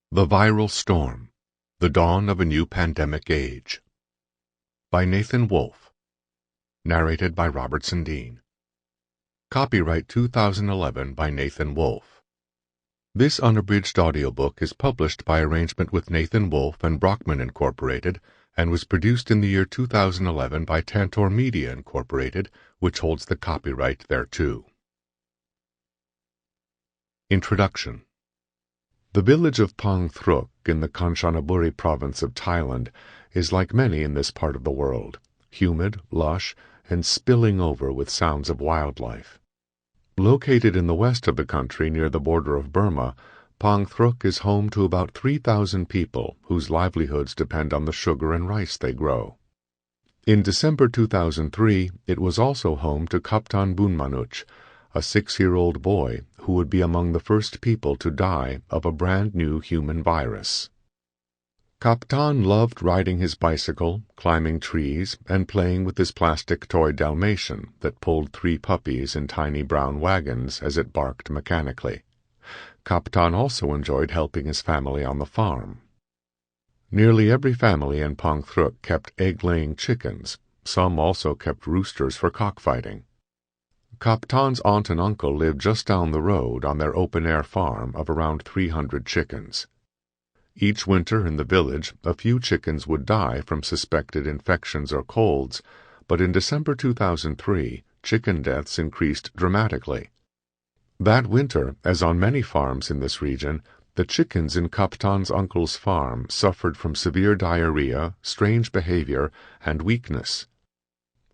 The Viral Storm: The Dawn of a New Pandemic Age. By Nathan Wolfe. Narrated by Robertson Dean. Copyright 2011 by Nathan Wolfe. This unabridged audiobook is published by arrangement with Nathan Wolfe and Brockman Incorporated and was produced in the year 2011 by Tantor Media Incorporated, which holds the copyright thereto. Introduction. The village of Pang Thruk in the Kanchanaburi province of Thailand is like many in this part of the world, humid, lush, and spilling over with sounds of wildlife. Located in the west of the country near the border of Burma, Pang Thruk is home to about 3,000 people whose livelihoods depend on the sugar and rice they grow. In December 2003, it was also home to Kaptan Bunmanuch, a 6-year-old boy who would be among the first people to die of a brand-new human virus. Kaptan loved riding his bicycle, climbing trees, and playing with his plastic toy Dalmatian that pulled 3 puppies in tiny brown wagons as it barked mechanically. Kaptan also enjoyed helping his family on the farm. Nearly every family in Pang Thruk kept egg-laying chickens. Some also kept roosters for cockfighting. Kaptan's aunt and uncle lived just down the road on their open-air farm of around 300 chickens. Each winter in the village, a few chickens would die from suspected infections or colds, but in December 2003, chicken deaths increased dramatically. That winter, as on many farms in this region, the chickens in Kaptan's uncle's farm suffered from severe diarrhea, strange behavior, and weakness.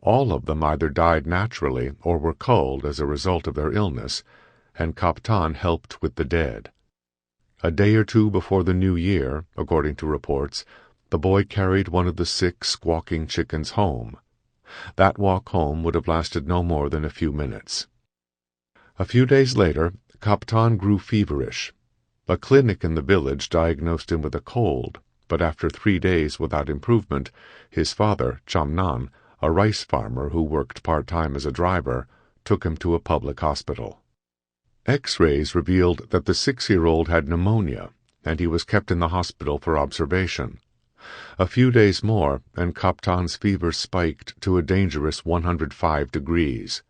All of them either died naturally or were culled as a result of their illness, and Kaptan helped with the dead. A day or two before the new year, according to reports, the boy carried one of the sick, squawking chickens home. That walk home would have lasted no more than a few minutes. A few days later, Kaptan grew feverish. A clinic in the village diagnosed him with a cold, but after 3 days without improvement, his father, Chamnan, a rice farmer who worked part-time as a driver, took him to a public hospital. X-rays revealed that the 6-year-old had pneumonia, and he was kept in the hospital for observation. A few days more, and Kaptan's fever spiked to a dangerous 105 degrees.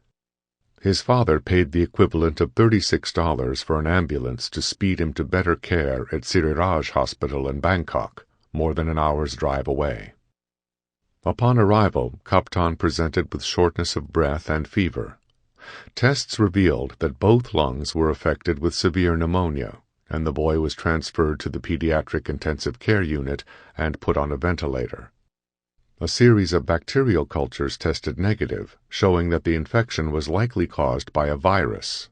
His father paid the equivalent of $36 for an ambulance to speed him to better care at Siriraj Hospital in Bangkok, more than an hour's drive away. Upon arrival, Kaptan presented with shortness of breath and fever. Tests revealed that both lungs were affected with severe pneumonia, and the boy was transferred to the pediatric intensive care unit and put on a ventilator. A series of bacterial cultures tested negative, showing that the infection was likely caused by a virus.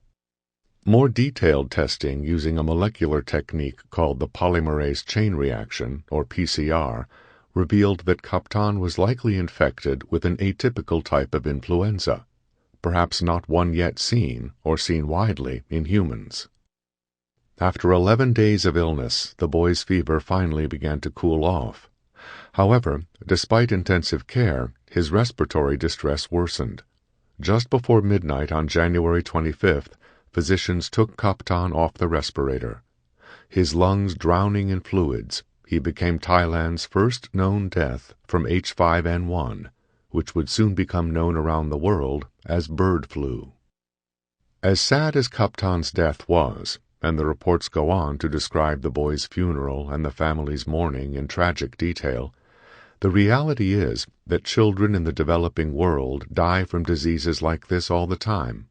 More detailed testing using a molecular technique called the polymerase chain reaction, or PCR, revealed that Kaptan was likely infected with an atypical type of influenza, perhaps not one yet seen, or seen widely, in humans. After 11 days of illness, the boy's fever finally began to cool off. However, despite intensive care, his respiratory distress worsened. Just before midnight on January 25th, physicians took Kaptan off the respirator. His lungs drowning in fluids, he became Thailand's first known death from H5N1, which would soon become known around the world as bird flu. As sad as Kaptan's death was, and the reports go on to describe the boy's funeral and the family's mourning in tragic detail, the reality is that children in the developing world die from diseases like this all the time.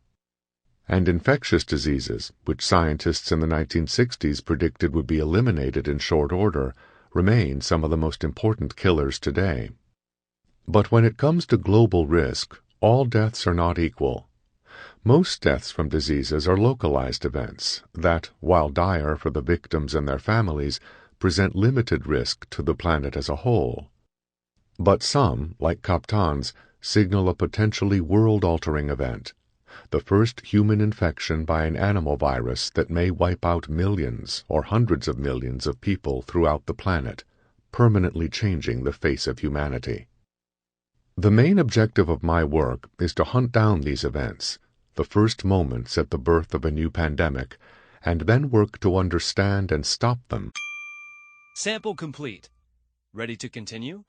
And infectious diseases, which scientists in the 1960s predicted would be eliminated in short order, remain some of the most important killers today. But when it comes to global risk, all deaths are not equal. Most deaths from diseases are localized events that, while dire for the victims and their families, present limited risk to the planet as a whole. But some, like Kaptan's, signal a potentially world-altering event, the first human infection by an animal virus that may wipe out millions or hundreds of millions of people throughout the planet, permanently changing the face of humanity. The main objective of my work is to hunt down these events, the first moments at the birth of a new pandemic, and then work to understand and stop them. Sample complete. Ready to continue?